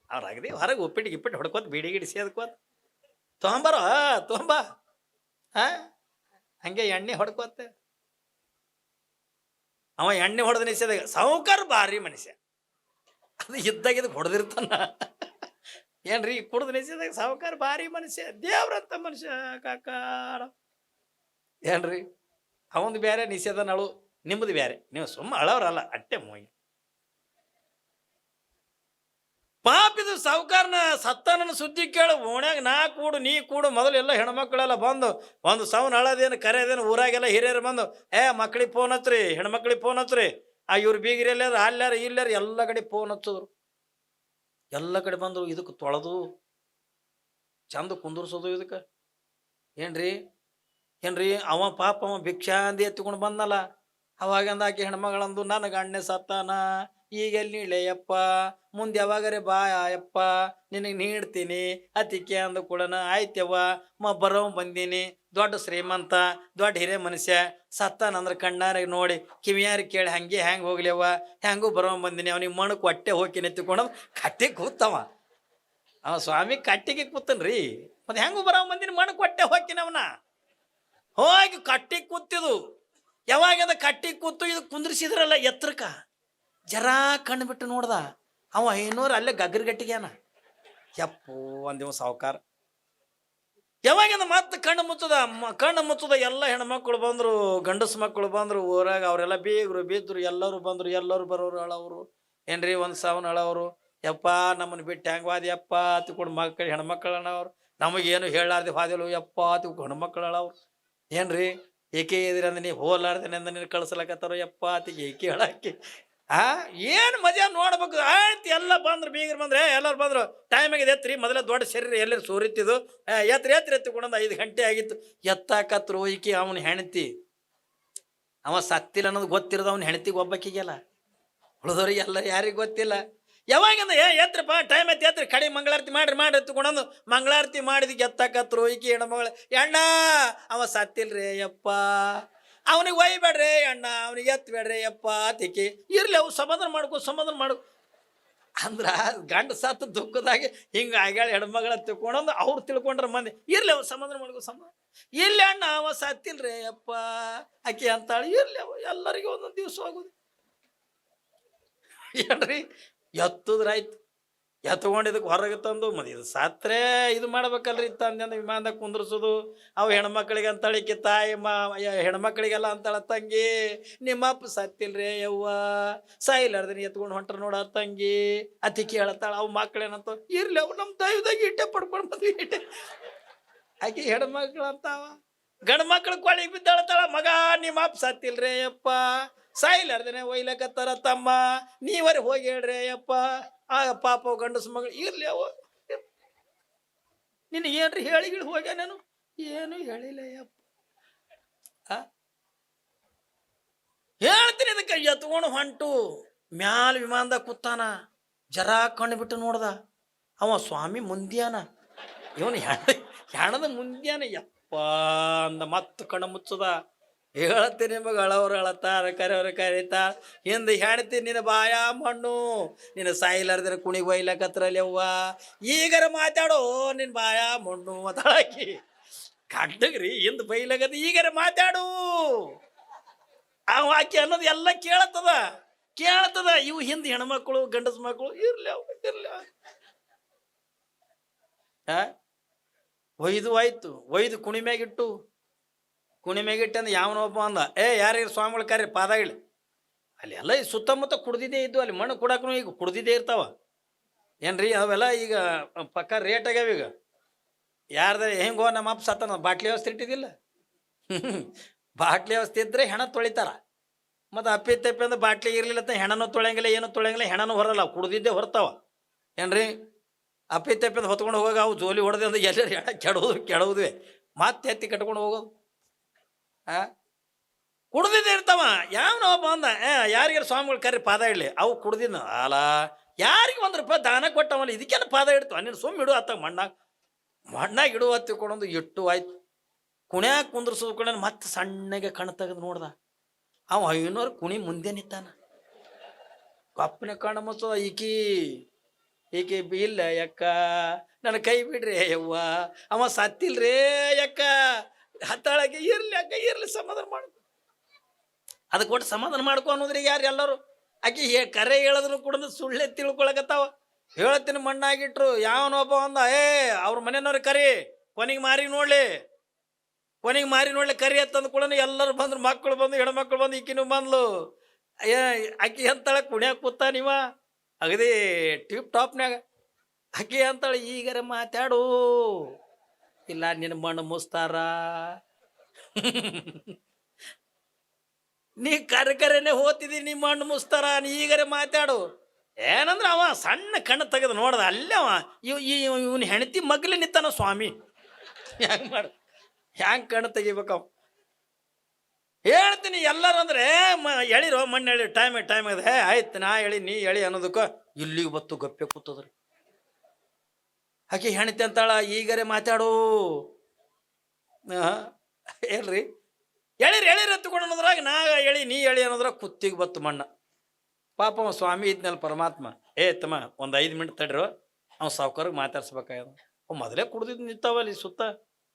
ಅವ್ರಾಗದಿ ಹೊರಗೆ ಉಪ್ಪಿಟ್ಟು ಗಿಪ್ಪಿಟ್ಟು ಹೊಡ್ಕೋತ ಬಿಡಿ ಗಿಡಿಸಿ ಅದಕ್ಕೋತ ತೊಗೊಂಬಾರೋ ತೊಗೊಂಬ ಹಂಗೆ ಎಣ್ಣೆ ಹೊಡ್ಕೋತ ಅವ ಎಣ್ಣೆ ಹೊಡೆದ ನಿಷೇಧಾಗ ಸಾವುಕಾರ ಭಾರಿ ಮನುಷ್ಯ. ಅದು ಇದ್ದಾಗ ಇದಕ್ಕೆ ಹೊಡೆದಿರ್ತಾನ. ಏನ್ರಿ ಕುಡ್ದು ನಿಷೇಧಾಗ ಸಾವುಕಾರ ಭಾರಿ ಮನುಷ್ಯ, ದೇವ್ರಂತ ಮನುಷ್ಯ ಕಾಕಾರ. ಏನ್ರಿ ಅವಂದು ಬೇರೆ ನಿಷೇಧ ನಳು, ನಿಮ್ಮದು ಬೇರೆ. ನೀವು ಸುಮ್ಮ ಅಳವ್ರಲ್ಲ ಅಟ್ಟೆ ಮೋಗಿ. ಪಾಪಿದು ಸಾವುಕಾರನ ಸತ್ತಾನನ ಸುದ್ದಿ ಕೇಳು ಓಣ್ಯಾಗ ನಾ ಕೂಡು ನೀ ಕೂಡು. ಮೊದಲು ಎಲ್ಲ ಹೆಣ್ಮಕ್ಳೆಲ್ಲ ಬಂದು ಒಂದು ಸೌನ್ ಅಳದೇನು ಕರೆಯದೇನು ಊರಾಗೆಲ್ಲ ಹಿರಿಯರು ಬಂದು ಮಕ್ಳಿಗೆ ಫೋನ್ ಹಚ್ರಿ, ಹೆಣ್ಮಕ್ಳಿಗೆ ಫೋನ್ ಹಚ್ರಿ, ಇವ್ರು ಬೀಗ್ರಿ ಎಲ್ಲಾರ ಅಲ್ಲಾರ ಇಲ್ಲಾರ ಎಲ್ಲ ಕಡೆ ಫೋನ್ ಹಚ್ಚೋದ್ರು. ಎಲ್ಲ ಕಡೆ ಬಂದರು. ಇದಕ್ಕೆ ತೊಳೆದು ಚಂದ ಕುಂದರ್ಸೋದು ಇದಕ್ಕೆ. ಏನ್ರಿ ಅವ ಪಾಪ ಅವ ಭಿಕ್ಷಾ ಅಂದಿ ಎತ್ಕೊಂಡು ಬಂದಲ್ಲ. ಅವಾಗಂದ ಆಕೆ ಹೆಣ್ಮಗಳಂದು ನನ್ನ ಗಣ್ಣೆ ಸತ್ತಾನ, ಈಗೆಲ್ಲಿ ನೀಳೆಯಪ್ಪ, ಮುಂದೆ ಯಾವಾಗರೆ ಬಾ ಯಪ್ಪ ನಿನಗೆ ನೀಡ್ತೀನಿ ಅತಿಕೆ ಅಂದ ಕೂಡ ಆಯ್ತವ್ವ ಬರೋ ಬಂದೀನಿ. ದೊಡ್ಡ ಶ್ರೀಮಂತ ದೊಡ್ಡ ಹಿರಿಯ ಮನುಷ್ಯ ಸತ್ತಾನಂದ್ರೆ ಕಣ್ಣಾರಿಗೆ ನೋಡಿ ಕಿವಿಯಾರಿ ಕೇಳಿ ಹಂಗೆ ಹೆಂಗೆ ಹೋಗ್ಲಿಯವ್ವ, ಹೆಂಗೂ ಬರೋ ಬಂದೀನಿ. ಅವನಿಗೆ ಮಣಕ್ಕೆ ಹೊಟ್ಟೆ ಹೋಗಿ ಎತ್ತಿಕೊಂಡವ್ ಕಟ್ಟಿಗೆ ಕೂತವ. ಅವ ಸ್ವಾಮಿ ಕಟ್ಟಿಗೆ ಕೂತನ್ರಿ. ಮತ್ತೆ ಹೆಂಗೂ ಬರೋ ಬಂದಿನಿ ಮಣಕ್ಕೆ ಹೊಟ್ಟೆ ಹೋಗಿನ ಅವನ ಹೋಗಿ ಕಟ್ಟಿಗೆ ಕೂತಿದು. ಯಾವಾಗ ಕಟ್ಟಿಗೆ ಕೂತು ಇದು ಕುಂದ್ರಿಸಿದ್ರಲ್ಲ ಎತ್ತರಕ ಜರಾ ಕಣ್ಣು ಬಿಟ್ಟು ನೋಡ್ದ. ಅವ 500 ಅಲ್ಲೇ ಗಗ್ಗರಗಟ್ಟಿಗ್ಯಾನ. ಯಪ್ಪು ಒಂದಿವ ಸಾವುಕಾರ. ಯಾವಾಗ ಮತ್ತೆ ಕಣ್ಣು ಮುಚ್ಚದ ಎಲ್ಲ ಹೆಣ್ಮಕ್ಳು ಬಂದರು, ಗಂಡಸು ಮಕ್ಕಳು ಬಂದರು. ಊರಾಗ ಅವರೆಲ್ಲ ಬೀಗರು ಬಿದ್ದರು, ಎಲ್ಲರೂ ಬಂದರು. ಎಲ್ಲರೂ ಬರೋರು ಅಳವರು. ಏನ್ರಿ ಒಂದು ಸಾವನ್ನ ಅಳವರು. ಯಪ್ಪ ನಮ್ಮನ್ನು ಬಿಟ್ಟು ಹೆಂಗೆ ಯಪ್ಪ ತಿಳ್ಕೊಂಡು ಮಕ್ಕಳು ಹೆಣ್ಮಕ್ಳು ಅಣ್ಣವ್ರು. ನಮಗೇನು ಹೇಳಾರ್ದೆ ಹಾದಿಲು ಯಪ್ಪ ತಿಳ್ಕೊಂಡು ಹೆಣ್ಮಕ್ಳು ಅಳವ್ರು. ಏನ್ರಿ ಏಕೆ ಇದ್ರಂದ ನೀ ಹೋಲಾರ್ದೇನೆ ಅಂದ ನೀನು ಕಳ್ಸಲಕತ್ತಾರ ಯಪ್ಪ ಆತಿಗೆ ಏಕೆ ಹೇಳಾಕಿ. ಏನು ಮಜಾ ನೋಡ್ಬೇಕು. ಆಯ್ತು ಎಲ್ಲ ಬಂದ್ರು, ಬೀಗರು ಬಂದ್ರೆ ಎಲ್ಲರೂ ಬಂದರು. ಟೈಮ್ ಆಗಿದೆ ಎತ್ರಿ. ಮೊದಲೇ ದೊಡ್ಡ ಶರೀರ ಎಲ್ಲರೂ ಸೂರಿತ್ತಿದ್ದು. ಎತ್ತಿಕೊಂಡಂದು 5 ಗಂಟೆ ಆಗಿತ್ತು. ಎತ್ತಾಕತ್ರು ಈಕಿ ಅವನ ಹೆಣ್ತಿ. ಅವ ಸತ್ತಿಲ್ಲ ಅನ್ನೋದು ಗೊತ್ತಿರೋದು ಅವ್ನ ಹೆಣ್ತಿಗೆ ಒಬ್ಬಕ್ಕಿಗೆಲ್ಲ. ಉಳಿದವ್ರಿಗೆ ಎಲ್ಲ ಯಾರಿಗೆ ಗೊತ್ತಿಲ್ಲ. ಯಾವಾಗಂದ ಎತ್ರಪ್ಪ ಟೈಮ್ ಐತಿ ಎತ್ರಿ ಕಡೆ ಮಂಗಳಾರತಿ ಮಾಡ್ರಿ ಎತ್ಕೊಂಡಂದು ಮಂಗಳಾರತಿ ಮಾಡಿದಕ್ಕೆ ಎತ್ತಾಕತ್ರು ಈಕಿ ಹೆಣ್ಮಗಳು. ಅಣ್ಣ ಅವ ಸತ್ತಿಲ್ರಿ ಯಪ್ಪ, ಅವನಿಗೆ ಒಯ್ಬೇಡ್ರಿ ಅಣ್ಣ, ಅವನಿಗೆ ಎತ್ತಬೇಡ್ರಿ ಯಪ್ಪ ತಿಕ್ಕಿ. ಇರ್ಲಿ ಅವು ಸಮಾಧಾನ ಮಾಡ್ಕೊ ಅಂದ್ರ ಗಂಡ ಸತ್ತು ದುಃಖದಾಗೆ ಹಿಂಗೆ ಆಗ್ಯಾಳ ಹೆಣ್ಮಗಳ ತಿಳ್ಕೊಂಡಂದು ಅವ್ರು ತಿಳ್ಕೊಂಡ್ರ ಮಂದಿ. ಇರ್ಲಿ ಅವು ಸಮಾಧಾನ ಇಲ್ಲ ಅಣ್ಣ ಅವ ಸತ್ತಿಲ್ರಿ ಯಪ್ಪ ಆಕಿ ಅಂತಾಳೆ. ಇರ್ಲಿ ಅವ ಎಲ್ಲರಿಗೂ ಒಂದೊಂದು ದಿವ್ಸ ಆಗೋದು. ಏನ್ರಿ ಎತ್ತುದ್ರಾಯ್ತು. ಎತ್ಕೊಂಡಿದ್ದಕ್ಕೆ ಹೊರಗೆ ತಂದು ಇದು ಸತ್ರೆ ಇದು ಮಾಡ್ಬೇಕಲ್ರಿ ತಂದೆ ವಿಮಾನದಾಗ ಕುಂದ್ರಸೋದು. ಅವು ಹೆಣ್ಮಕ್ಳಿಗೆ ಅಂತಾಳಿಕೆ ತಾಯಿ ಹೆಣ್ಮಕ್ಳಿಗೆಲ್ಲ ಅಂತಾಳ ತಂಗಿ ನಿಮ್ಮಪ್ಪ ಸತ್ತಿಲ್ರಿ ಯವ್ವ, ಸಾಯಿಲಾರ್ದನಿ ಎತ್ಕೊಂಡು ಹೊಂಟ್ರ ನೋಡ ತಂಗಿ ಅತಿ ಕೇಳತ್ತಾಳ. ಅವು ಮಕ್ಳೇನಂತ ಇರ್ಲಿ ಅವು ನಮ್ಮ ದೈವದಾಗ ಇಟ್ಟೆ ಪಡ್ಕೊಂಡು ಬಂದ್ವಿ ಇಟ್ಟೆ ಆಕೆ ಹೆಣ್ಮಕ್ಳು ಅಂತಾವ. ಗಂಡು ಮಕ್ಳು ಕೊಳಿಗೆ ಬಿದ್ದಾಳತ್ತಾಳ. ಮಗ ನಿಮ್ಮಪ್ಪ ಸತ್ತಿಲ್ರಿ ಯಪ್ಪ, ಸಾಯಿಲಾರ್ದೇನೆ ಒಯ್ಲಕತ್ತಾರ ತಮ್ಮ, ನೀವರೆ ಹೋಗಿ ಹೇಳ್ರಿ ಯಪ್ಪ. ಪಾಪ ಗಂಡಸು ಮಗಳು. ಇರ್ಲಿ ಅವ ನಿನಗೆ ಏನ್ರಿ ಹೇಳಿಗಳು ಹೋಗ್ಯ ನಾನು ಏನು ಹೇಳಿಲ್ಲ ಯಪ್ಪ. ಹೇಳ್ತೀನಿ ಇದಕ್ಕೆ ಎತ್ಕೊಂಡು ಹೊಂಟು ಮ್ಯಾಲ ವಿಮಾನದಾಗ ಕೂತಾನ. ಜರಾ ಕಣ್ಣು ಬಿಟ್ಟು ನೋಡ್ದ. ಅವ ಸ್ವಾಮಿ ಮುಂದ್ಯಾನ, ಇವನು ಹೆಣದ ಮುಂದ್ಯಾನ. ಯಪ್ಪ ಅಂದ ಮತ್ತೆ ಕಣ್ಣು ಮುಚ್ಚದ. ಹೇಳ್ತೀನಿ ನಿಮಗೆ ಅಳವ್ರು ಅಳತಾರ, ಕರೆಯವ್ರು ಕರೀತಾರ. ಹಿಂದೆ ಹೇಳ್ತೀನಿ ನಿನ್ನ ಬಾಯ ಮಣ್ಣು, ನಿನ್ನ ಸಾಯಿಲಾರ್ದ್ರೆ ಕುಣಿಗೆ ಒಯ್ಲಕತ್ರಲ್ಲಿ ಅವ್ವ, ಈಗರ ಮಾತಾಡೋ ನಿನ್ನ ಬಾಯ ಮಣ್ಣು ಮಾತಾಡಾಕಿ ಕಡ್ಡಗ್ರಿ. ಹಿಂದೆ ಬೈಲಕತ್ತ ಈಗರ ಮಾತಾಡು ಅವ ಆಕಿ ಅನ್ನೋದು ಎಲ್ಲ ಕೇಳ್ತದ. ಇವು ಹಿಂದೆ ಹೆಣ್ಮಕ್ಳು ಗಂಡಸ ಮಕ್ಕಳು ಇರ್ಲಿ ಒಯ್ದು ಆಯ್ತು. ಒಯ್ದು ಕುಣಿಮ್ಯಾಗಿಟ್ಟು ಅಂದ್ರೆ ಯಾವನೊಬ್ಬ ಅಂದ ಯಾರಿಗೆ ಸ್ವಾಮಿಗಳು ಕರ್ರಿ ಪಾದಗಳು. ಅಲ್ಲಿ ಎಲ್ಲ ಸುತ್ತಮುತ್ತ ಕುಡ್ದಿದ್ದೇ ಇದ್ದು. ಅಲ್ಲಿ ಮಣ್ಣು ಕುಡಾಕನು ಈಗ ಕುಡ್ದಿದ್ದೇ ಇರ್ತಾವ. ಏನ್ರಿ ಅವೆಲ್ಲ ಈಗ ಪಕ್ಕ ರೇಟ್ ಆಗ್ಯಾವ. ಈಗ ಯಾರ್ದಾರ ಹೆಂಗೋ ನಮ್ಮ ಅಪ್ಪ ಸತ್ತ ಬಾಟ್ಲಿ ವ್ಯವಸ್ಥೆ ಇಟ್ಟಿದ್ದಿಲ್ಲ. ಬಾಟ್ಲಿ ವ್ಯವಸ್ಥೆ ಇದ್ರೆ ಹೆಣ ತೊಳಿತಾರ. ಮತ್ತು ಅಪ್ಪಿ ತಪ್ಪಿ ಅಂದ್ರೆ ಬಾಟ್ಲಿ ಇರ್ಲಿಲ್ಲ ಹೆಣನೂ ತೊಳೆಯಂಗಿಲ್ಲ, ಏನೂ ತೊಳೆಯಂಗಿಲ್ಲ, ಹೆಣನೂ ಹೊರಲ್ಲ, ಕುಡ್ದಿದ್ದೇ ಹೊರ್ತಾವ. ಏನ್ರಿ ಅಪ್ಪಿ ತಪ್ಪಿ ಹೊತ್ಕೊಂಡು ಹೋಗ ಅವು ಜೋಲಿ ಹೊಡೆದು ಅಂದ್ರೆ ಎಲ್ಲರೂ ಹೆಣ ಕೆಡೋದ್ವಿ ಮತ್ತೆ ಎತ್ತಿ ಕಟ್ಕೊಂಡು ಹೋಗೋದು. ಕುಡ್ದಿದ್ದೇ ಇರ್ತಾವ. ಯಾವನೊಬ್ಬ ಅಂದ ಯಾರಿಗಾರ ಸ್ವಾಮಿಗಳು ಕರ್ರಿ ಪಾದ ಇಡ್ಲಿ. ಅವು ಕುಡ್ದಿದ್ನ ಅಲ್ಲ ಯಾರಿಗೆ 1 ರೂಪಾಯಿ ದಾನ ಕೊಟ್ಟವಲ್ಲ ಇದಕ್ಕೇನು ಪಾದ ಇಡ್ತು ನೀನು ಸುಮ್ಮ ಇಡು ಆತ ಮಣ್ಣಾಗ ಇಡು ಹತ್ತಿಕೊಂಡೊಂದು ಇಟ್ಟು ಆಯ್ತು. ಕುಣ್ಯಾಗ ಕುಂದ್ರಸೋದು ಕೂಡ ಮತ್ತೆ ಸಣ್ಣಗೆ ಕಣ್ ತೆಗೆದು ನೋಡ್ದ. ಅವ 500 ಕುಣಿ ಮುಂದೆ ನಿಂತಾನ. ಕಪ್ಪನ ಕಣ್ಣು ಮುಚ್ಚದ ಈಕಿ ಇಲ್ಲ ಯಕ್ಕ ನನ್ನ ಕೈ ಬಿಡ್ರಿ ಯವ್ವ ಅವ ಸತ್ತಿಲ್ರೇ ಯಕ್ಕ ಹತ್ತಾಳಕ್ಕೆ ಇರ್ಲಿ ಅಕ್ಕ ಇರ್ಲಿ ಸಮಾಧಾನ ಮಾಡು ಅದಕ್ಕೆ ಕೊಟ್ಟು ಸಮಾಧಾನ ಮಾಡ್ಕೊ ಅನ್ನೋದ್ರಿಗೆ ಯಾರು ಎಲ್ಲರೂ ಆಕಿ ಕರೆ ಹೇಳದ್ರು ಕೂಡ ಸುಳ್ಳೆ ತಿಳ್ಕೊಳಕತ್ತಾವ. ಹೇಳ್ತೀನಿ ಮಣ್ಣಾಗಿಟ್ರು ಯಾವನೊಬ್ಬ ಅಂದ ಅವ್ರ ಮನೆಯವ್ರ ಕರಿ ಕೊನೆಗೆ ಮಾರಿ ನೋಡ್ಲಿ ಕರಿ ಅಂತಂದು ಕೂಡ ಎಲ್ಲರೂ ಬಂದ್ರು. ಮಕ್ಕಳು ಬಂದು ಹೆಣ್ಮಕ್ಳು ಬಂದು ಈಕಿನೂ ಬಂದ್ಲು. ಆಕಿ ಅಂತಾಳೆ ಕುಣ್ಯಾಗ ಕೂತ ನೀವ ಅಗದಿ ಟಿಪ್ ಟಾಪ್ನ್ಯಾಗ. ಆಕಿ ಅಂತಾಳೆ ಈಗರೆ ಮಾತಾಡು ಇಲ್ಲ ನಿನ್ನ ಮಣ್ಣು ಮುಸ್ತಾರ ನೀ ಕರೆನೆ ಹೋತಿದಿ ನಿಮ್ಮ ಮಣ್ಣು ಮುಸ್ತಾರ ನೀ ಈಗರೆ ಮಾತಾಡು ಏನಂದ್ರೆ ಅವ ಸಣ್ಣ ಕಣ್ಣು ತೆಗೆದು ನೋಡ್ದ ಅಲ್ಲೇ ಅವ ಇವನ್ ಹೆಂಡತಿ ಮಗ್ಲಿ ನಿಂತಾನ ಸ್ವಾಮಿ. ಹ್ಯಾಂಗ ಕಣ್ಣು ತೆಗಿಬೇಕವ ಹೇಳ್ತೀನಿ ಎಲ್ಲರೂ ಅಂದ್ರೆ ಎಳಿರೋ ಮಣ್ಣು ಎಳಿ ಟೈಮ್ ಇದೆ ಆಯ್ತು ನಾ ಎಳಿ ನೀ ಎಳಿ ಅನ್ನೋದಕ್ಕ ಇಲ್ಲಿಗೆ ಬತ್ತು ಗಪ್ಪೆ ಕೂತದ್ರಿ. ಆಕೆ ಹೆಣ್ತಿ ಅಂತಾಳ ಈಗರೆ ಮಾತಾಡು ಹೇಳ್ರಿ ಎಳಿರಿ ಎತ್ತುಕೊಂಡು ಅನ್ನೋದ್ರಾಗ ನಾ ಎಳಿ ನೀ ಎಳಿ ಅನ್ನೋದ್ರಾಗ ಕುತ್ತಿಗೆ ಬತ್ತು ಮಣ್ಣ. ಪಾಪ ಅವ ಸ್ವಾಮಿ ಇದ್ನಲ್ಲ ಪರಮಾತ್ಮ ತಮ್ಮ ಒಂದು 5 ಮಿನಿಟ್ ತಡ್ರು ಅವ ಸಾವ್ಕಾರಿಗೆ ಮಾತಾಡ್ಸ್ಬೇಕಾಗ್ಯದ. ಅವ್ ಮೊದಲೇ ಕುಡ್ದಿದ್ದು ನಿಂತಾವಲ್ಲಿ ಸುತ್ತ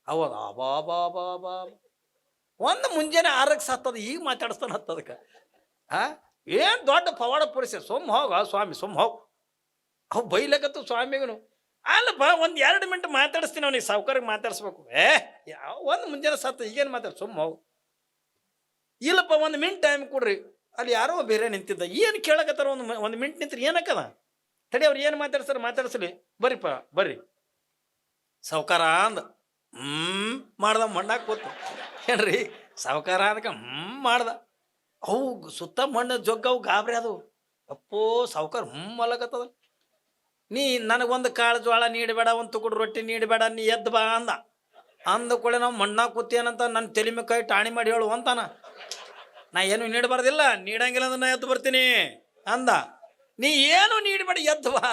ಅವಾಗ ಬಾ ಒಂದು ಮುಂಜಾನೆ 6ಕ್ಕೆ ಸತ್ತದ ಈಗ ಮಾತಾಡಿಸ್ತಾನೆ ಹತ್ತದಕ್ಕೆ. ಏನು ದೊಡ್ಡ ಪವಾಡ ಪುರುಷ ಸುಮ್ಮ ಹೋಗ ಸ್ವಾಮಿ ಸುಮ್ಮ ಹೋಗ್ ಅವು ಬೈಲಕತ್ತು ಸ್ವಾಮಿಗೂ ಅಲ್ಲಪ್ಪ 1-2 ಮಿನಿಟ್ ಮಾತಾಡಿಸ್ತೀನಿ ಅವನಿಗೆ ಸಾವ್ಕಾರಿಗೆ ಮಾತಾಡಿಸ್ಬೇಕು. ಒಂದು ಮುಂಜಾನೆ ಸತ್ತ ಈಗೇನು ಮಾತಾಡ ಸುಮ್ಮ ಹೋಗು ಇಲ್ಲಪ್ಪ 1 ಮಿನಿಟ್ ಟೈಮ್ ಕೊಡ್ರಿ. ಅಲ್ಲಿ ಯಾರೋ ಬೇರೆ ನಿಂತಿದ್ದ ಏನು ಕೇಳಕತ್ತಾರ ಒಂದು ಮಿನಿಟ್ ನಿಂತ್ರಿ ಏನಕ್ಕದ ತಡಿ ಅವ್ರು ಏನು ಮಾತಾಡ್ಸಾರ ಮಾತಾಡ್ಸಲಿ ಬರ್ರಿ ಸಾವ್ಕಾರ ಅಂದ ಮಾಡ್ದ ಮಣ್ಣಾಗ ಕೂತು ಏನ್ರಿ ಸಾವ್ಕಾರ ಅದಕ್ಕೆ ಮಾಡ್ದ ಅವು ಸುತ್ತ ಮಣ್ಣು ಜೊಗ್ಗವು ಗಾಬರಿ ಅದು ಅಪ್ಪೋ ಸಾವ್ಕಾರ ಅಲ್ಲಕತ್ತದ. ನೀ ನನಗೊಂದು ಕಾಳು ಜೋಳ ನೀಡಬೇಡ ಒಂದು ತುಕುಡು ರೊಟ್ಟಿ ನೀಡಬೇಡ ನೀ ಎದ್ದು ಬಾ ಅಂದ ಕೂಡ ನಾವು ಮಣ್ಣಾಗ ಕೂತೇನಂತ ನನ್ನ ತಲೆ ಮೇಲೆ ಕೈ ಟಾಣಿ ಮಾಡಿ ಹೇಳು ಅಂತಾನ. ನಾ ಏನು ನೀಡಬಾರ್ದಿಲ್ಲ ನೀಡಂಗಿಲ್ಲ ಅಂದ್ರೆ ನಾ ಎದ್ದು ಬರ್ತೀನಿ ಅಂದ. ನೀ ಏನು ನೀಡಬೇಡ ಎದ್ದು ಬಾ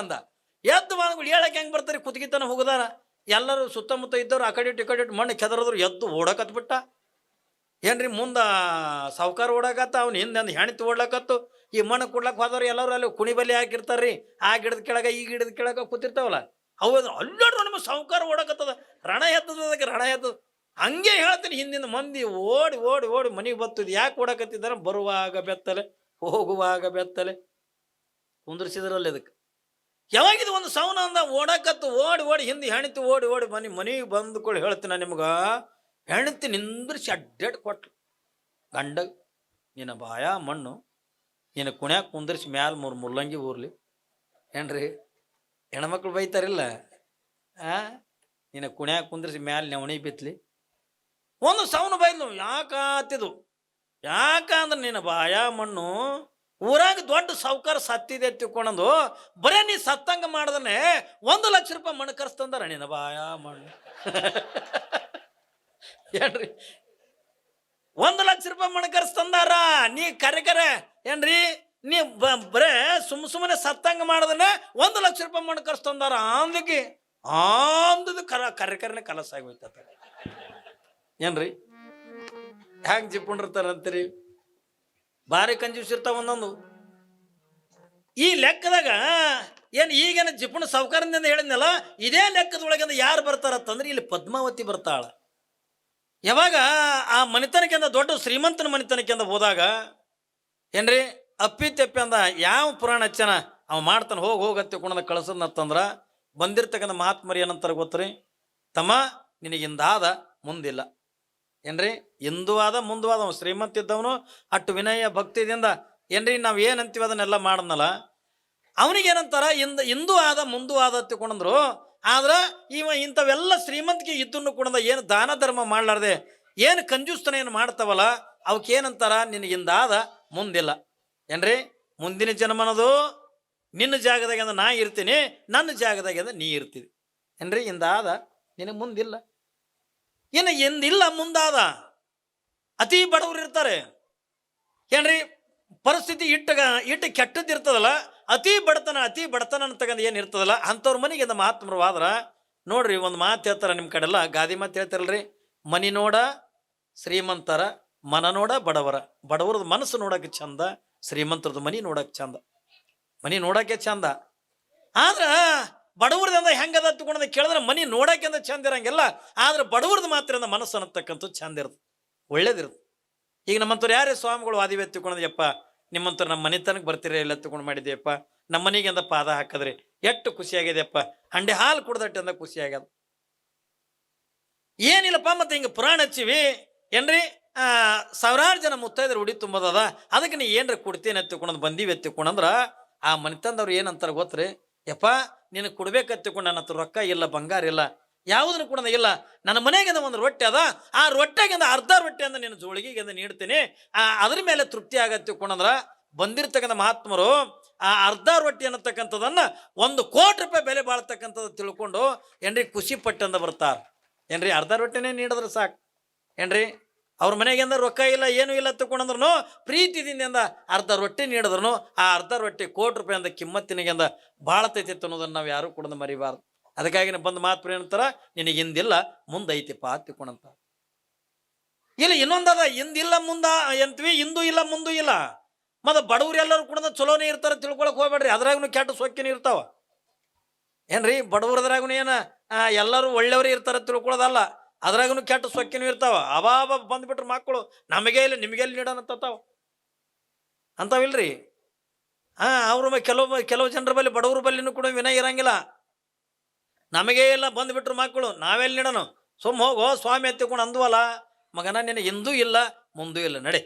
ಎದ್ದು ಬಾ ಅಂದ್ಗಳು ಹೇಳಕ್ಕೆ ಹೆಂಗೆ ಬರ್ತಾರೆ ಕುತ್ಗಿತನ ಹೋಗದಾರ ಎಲ್ಲರೂ ಸುತ್ತಮುತ್ತ ಇದ್ದವ್ರು ಆ ಕಡೆ ಇಟ್ಟು ಮಣ್ಣು ಕೆದರದ್ರು ಎದ್ದು ಓಡಕತ್ಬಿಟ್ಟ. ಏನ್ರಿ ಮುಂದೆ ಸಾವ್ಕಾರ ಓಡಾಕತ್ತ ಅವ್ನು ಹಿಂದೆ ಅಂದು ಹೆಣ್ತಿ ಓಡ್ಲಕತ್ತು. ಈ ಮಣ್ಣು ಕೊಡ್ಲಕ್ಕೆ ಹೋದವ್ರು ಎಲ್ಲರೂ ಅಲ್ಲಿ ಕುಣಿ ಬಲಿ ಹಾಕಿರ್ತಾರ್ರಿ. ಆ ಗಿಡದ ಕೆಳಗೆ ಈ ಗಿಡದ ಕೆಳಗೆ ಕೂತಿರ್ತಾವಲ್ಲ ಹೌದು ಅಲ್ಲಾಡ್ರು ನಿಮ್ಮ ಸಾವ್ಕಾರ ಓಡಕತ್ತದ ರಣ ಎತ್ತದ ಹಂಗೆ ಹೇಳ್ತೀನಿ. ಹಿಂದಿನ ಮಂದಿ ಓಡಿ ಮನೆಗೆ ಬರ್ತದ. ಯಾಕೆ ಓಡಕತ್ತಿದ್ದಾರೆ ಬರುವಾಗ ಬೆತ್ತಲೆ ಹೋಗುವಾಗ ಬೆತ್ತಲೆ ಕುಂದ್ರಿಸಿದ್ರಲ್ಲಿ ಅದಕ್ಕೆ ಯಾವಾಗಿದು ಒಂದು ಸೌನ ಅಂದ ಓಡಕತ್ತು ಓಡಿ ಹಿಂದೆ ಹೆಣ್ತಿ ಓಡಿ ಮನೆಗೆ ಬಂದುಕೊಳ್ಳಿ ಹೇಳ್ತೀನಿ ನಿಮ್ಗೆ ಹೆಣ್ತಿ ನಿಂದ್ರಿಸಿ ಅಡ್ಡಾಡ್ ಕೊಟ್ಲು ಗಂಡ ನಿನ್ನ ಬಾಯ ಮಣ್ಣು ನಿನ್ನ ಕುಣ್ಯಾಗ ಕುಂದ್ರಿಸಿ ಮ್ಯಾಲ 3 ಮುಲ್ಲಂಗಿ ಊರ್ಲಿ ಏನ್ರಿ ಹೆಣ್ಮಕ್ಳು ಬೈತಾರಿಲ್ಲ ನಿನ್ನ ಕುಣ್ಯಾಗ ಕುಂದ್ರಿಸಿ ಮ್ಯಾಲ ನೆವಣಿ ಬಿತ್ಲಿ ಒಂದು ಸೌನು ಬೈದ್ಲು ಯಾಕಂದ್ರೆ ನಿನ್ನ ಬಾಯ ಮಣ್ಣು ಊರಾಗ ದೊಡ್ಡ ಸಾವ್ಕಾರ ಸತ್ತಿದೆ ತಿಳ್ಕೊಂಡಂದು ಬರೇ ನೀ ಸತ್ತಂಗ ಮಾಡ್ದನೆ 1 ಲಕ್ಷ ರೂಪಾಯಿ ಮಣ್ಣು ಕರ್ಸ್ತಂದಾರ ನಿನ್ನ ಬಾಯ ಮಣ್ಣು ಏನ್ರಿ 1 ಲಕ್ಷ ರೂಪಾಯಿ ಮಣ್ಣು ಕರ್ಸ್ತಂದಾರ. ನೀ ಕರೆ ಏನ್ರಿ ನೀ ಬರೇ ಸುಮ್ಮನೆ ಸತ್ತಂಗ ಮಾಡ್ದನೆ 1 ಲಕ್ಷ ರೂಪಾಯಿ ಮಣ್ಣು ಕರ್ಸ್ತಂದಾರ ಅಂದದು ಕರೆನೆ ಕಲಸ ಆಗೋಯ್ತ ಏನ್ರಿ ಹ್ಯಾಂಗ ಜಿಪ್ಕೊಂಡಿರ್ತಾರಂತೀರಿ ಭಾರಿ ಕಂಜೂಸ್ ಇರ್ತಾವ ಒಂದೊಂದು. ಈ ಲೆಕ್ಕದಾಗ ಏನು ಈಗೇನು ಜಿಪುಣ ಸಾವ್ಕಾರದಿಂದ ಹೇಳಿದ್ನಲ್ಲ ಇದೇ ಲೆಕ್ಕದೊಳಗಿಂದ ಯಾರು ಬರ್ತಾರತ್ತಂದ್ರೆ ಇಲ್ಲಿ ಪದ್ಮಾವತಿ ಬರ್ತಾಳ. ಯಾವಾಗ ಆ ಮನೆತನಕ್ಕಿಂತ ದೊಡ್ಡ ಶ್ರೀಮಂತನ ಮನೆತನಕ್ಕಿಂತ ಹೋದಾಗ ಏನ್ರಿ ಅಪ್ಪಿ ಅಂದ ಯಾವ ಪುರಾಣ ಹಚ್ಚನ ಅವ ಮಾಡ್ತಾನೆ ಹೋಗತ್ತೆ ಕುಣದ ಕಳ್ಸದ್ನತ್ತಂದ್ರ ಬಂದಿರ್ತಕ್ಕಂಥ ಮಹಾತ್ಮರಿ ಏನಂತಾರ ಗೊತ್ತ್ರಿ ತಮ್ಮ ನಿನಗಿಂದಾದ ಮುಂದಿಲ್ಲ ಏನ್ರಿ ಇಂದು ಆದ ಮುಂದುವಾದ ಅವ ಶ್ರೀಮಂತ ಇದ್ದವನು ಅಟ್ಟು ವಿನಯ ಭಕ್ತಿದಿಂದ ಏನ್ರಿ ನಾವು ಏನಂತೀವಿ ಅದನ್ನೆಲ್ಲ ಮಾಡದ್ನಲ್ಲ ಅವನಿಗೇನಂತಾರ ಇಂದು ಆದ ಮುಂದು ಆದ ತಿಳ್ಕೊಂಡ್ರು. ಆದ್ರೆ ಇಂಥವೆಲ್ಲ ಶ್ರೀಮಂತಿಕೆ ಇದ್ದನ್ನು ಕೂಡ ಏನು ದಾನ ಧರ್ಮ ಮಾಡ್ಲಾರ್ದೆ ಏನು ಕಂಜೂಸ್ತನ ಏನು ಮಾಡ್ತಾವಲ್ಲ ಅವಕ್ಕೇನಂತಾರ ನಿನಗಿಂದಾದ ಮುಂದಿಲ್ಲ ಏನ್ರಿ ಮುಂದಿನ ಜನ್ಮನದು ನಿನ್ನ ಜಾಗದಾಗಿಂದ ನಾ ಇರ್ತೀನಿ ನನ್ನ ಜಾಗದಾಗಿಂದ ನೀ ಇರ್ತೀವಿ ಏನ್ರಿ ಇಂದಾದ ನಿನಗೆ ಮುಂದಿಲ್ಲ ಏನು ಎಂದಿಲ್ಲ ಮುಂದಾದ. ಅತಿ ಬಡವರು ಇರ್ತಾರೆ ಏನ್ರಿ ಪರಿಸ್ಥಿತಿ ಇಟ್ಟು ಕೆಟ್ಟದ್ದಿರ್ತದಲ್ಲ ಅತಿ ಬಡತನ ಅಂತಕ್ಕಂಥ ಏನು ಇರ್ತದಲ್ಲ ಅಂಥವ್ರ ಮನೆಗೆ ಇಂದ ಮಹಾತ್ಮರು ಆದ್ರ ನೋಡ್ರಿ ಒಂದು ಮಾತು ಹೇಳ್ತಾರ ನಿಮ್ಮ ಕಡೆಲ್ಲ ಗಾದಿ ಮಾತು ಹೇಳ್ತಾರಲ್ರಿ, ಮನಿ ನೋಡ ಶ್ರೀಮಂತರ, ಮನ ನೋಡ ಬಡವರ. ಬಡವರದ್ದು ಮನಸ್ಸು ನೋಡಕ್ಕೆ ಚಂದ, ಶ್ರೀಮಂತರದ್ದು ಮನಿ ನೋಡಕ್ಕೆ ಚಂದ. ಮನಿ ನೋಡಕ್ಕೆ ಚಂದ, ಆದ್ರ ಬಡವ್ರದಿಂದ ಹೆಂಗದ ತಗೊಂಡ ಕೇಳಿದ್ರೆ ಮನಿ ನೋಡಕ್ಕೆ ಅಂತ ಚಂದ ಇರಂಗಿಲ್ಲ. ಆದ್ರೆ ಬಡವ್ರದ್ದು ಮಾತ್ರ ಮನಸ್ಸು ಅನ್ನತಕ್ಕಂಥದ್ದು ಚಂದ ಇರುತ್ತೆ, ಒಳ್ಳೇದಿರುತ್ತೆ. ಈಗ ನಮ್ಮಂಥವ್ರು ಯಾರೇ ಸ್ವಾಮಿಗಳು ವಾದಿವೆ ಎತ್ತಿಕೊಂಡದಪ್ಪ, ನಿಮ್ಮಂಥವ್ರು ನಮ್ಮ ಮನೆತನಕ್ಕೆ ಬರ್ತೀರಿ ಎಲ್ಲ ಎತ್ತುಕೊಂಡು ಮಾಡಿದ್ಯಪ್ಪ, ನಮ್ಮ ಮನೆಗೆ ಅಂದ ಪಾದ ಹಾಕಿದ್ರಿ ಎಷ್ಟು ಖುಷಿಯಾಗಿದೆಯಪ್ಪ, ಹಂಡೆ ಹಾಲು ಕುಡ್ದಟ್ಟೆ ಅಂದ ಖುಷಿ ಆಗ್ಯದ. ಏನಿಲ್ಲಪ್ಪ ಮತ್ತೆ ಹಿಂಗೆ ಪುರಾಣ ಹಚ್ಚಿವಿ ಏನ್ರಿ, ಸಾವಿರಾರು ಜನ ಮುತ್ತೈದರು ಉಡಿ ತುಂಬದದ, ಅದಕ್ಕೆ ನೀ ಏನ್ರ ಕೊಡ್ತೀನಿ ಎತ್ತಿಕೊಂಡ್ ಬಂದೀವಿ ಎತ್ತಿಕೊಂಡಂದ್ರ ಆ ಮನೆತಂದವ್ರು ಏನಂತಾರ ಗೊತ್ತ್ರಿ, ಯಪ್ಪ ನಿನಗೆ ಕೊಡ್ಬೇಕತ್ತಿಕೊಂಡು ನನ್ನ ಹತ್ರ ರೊಕ್ಕ ಇಲ್ಲ, ಬಂಗಾರ ಇಲ್ಲ, ಯಾವುದನ್ನು ಕೂಡ ಇಲ್ಲ, ನನ್ನ ಮನೆಗಿಂದ ಒಂದು ರೊಟ್ಟೆ ಅದ, ಆ ರೊಟ್ಟೆಗಿಂದ ಅರ್ಧ ರೊಟ್ಟೆ ಅಂದ ನಿನ್ನ ಜೋಳಿಗೆಗಿಂದ ನೀಡ್ತೀನಿ, ಅದ್ರ ಮೇಲೆ ತೃಪ್ತಿ ಆಗತ್ತಿಕೊಂಡಂದ್ರ ಬಂದಿರ್ತಕ್ಕಂಥ ಮಹಾತ್ಮರು ಆ ಅರ್ಧ ರೊಟ್ಟಿ ಅನ್ನತಕ್ಕಂಥದನ್ನ 1 ಕೋಟಿ ರೂಪಾಯಿ ಬೆಲೆ ಬಾಳ್ತಕ್ಕಂಥದ್ದು ತಿಳ್ಕೊಂಡು ಏನ್ರಿ ಖುಷಿ ಪಟ್ಟಂದ ಬರ್ತಾರ. ಏನ್ರಿ ಅರ್ಧ ರೊಟ್ಟಿನೇ ನೀಡಿದ್ರೆ ಸಾಕು ಏನ್ರಿ, ಅವ್ರ ಮನೆಗಿಂದ ರೊಕ್ಕ ಇಲ್ಲ ಏನೂ ಇಲ್ಲ ತಗೊಂಡ್ರು ಪ್ರೀತಿದಿಂದ ಅರ್ಧ ರೊಟ್ಟಿ ನೀಡಿದ್ರು ಆ ಅರ್ಧ ರೊಟ್ಟಿ ಕೋಟಿ ರೂಪಾಯಿ ಅಂದ ಕಿಮ್ಮತ್ತಿನಿಗಿಂದ ಬಾಳತೈತಿ ಅನ್ನೋದನ್ನ ನಾವು ಯಾರು ಕೂಡ ಮರಿಬಾರ್ದು. ಅದಕ್ಕಾಗಿ ಬಂದು ಮಾತು ಏನಂತಾರ, ನಿನಗೆ ಹಿಂದಿಲ್ಲ ಮುಂದೈತಿಪ್ಪ ತಿಳ್ಕೊಂಡಂತ. ಇಲ್ಲ ಇನ್ನೊಂದದ, ಹಿಂದಿಲ್ಲ ಮುಂದ ಎಂತ್ವಿ, ಹಿಂದೂ ಇಲ್ಲ ಮುಂದೂ ಇಲ್ಲ. ಮತ್ತೆ ಬಡವ್ರು ಎಲ್ಲರೂ ಕೂಡ ಚಲೋನೇ ಇರ್ತಾರೆ ತಿಳ್ಕೊಳಕ್ ಹೋಗ್ಬೇಡ್ರಿ, ಅದ್ರಾಗೂ ಕೆಟ್ಟ ಸೊಕ್ಕಿನ ಇರ್ತಾವ ಏನ್ರಿ. ಬಡವ್ರದ್ರಾಗೂ ಏನ ಎಲ್ಲರೂ ಒಳ್ಳೆಯವ್ರು ಇರ್ತಾರೆ ತಿಳ್ಕೊಳ್ಳೋದಲ್ಲ, ಅದ್ರಾಗೂ ಕೆಟ್ಟ ಸೊಕ್ಕಿನೂ ಇರ್ತಾವ. ಅಬಾಬ ಬಂದ್ಬಿಟ್ರೆ ಮಕ್ಕಳು ನಮಗೆ ಇಲ್ಲ ನಿಮಗೆಲ್ಲಿ ನೀಡೋಣತ್ತಾವ ಅಂತಾವಿಲ್ರಿ. ಅವ್ರ ಕೆಲವು ಜನರ ಬಳಿ ಬಡವ್ರ ಬಲ್ಲಿನೂ ಕೂಡ ವಿನಯ ಇರಂಗಿಲ್ಲ. ನಮಗೇ ಇಲ್ಲ ಬಂದ್ಬಿಟ್ರು ಮಕ್ಕಳು ನಾವೆಲ್ಲಿ ನೀಡೋಣ, ಸುಮ್ಮ ಹೋಗೋ ಸ್ವಾಮಿ ಎತ್ತಿಕೊಂಡು ಅಂದ್ವಲ್ಲ ಮಗನ, ನಿನ್ನ ಹಿಂದೂ ಇಲ್ಲ ಮುಂದೂ ಇಲ್ಲ ನಡೆ.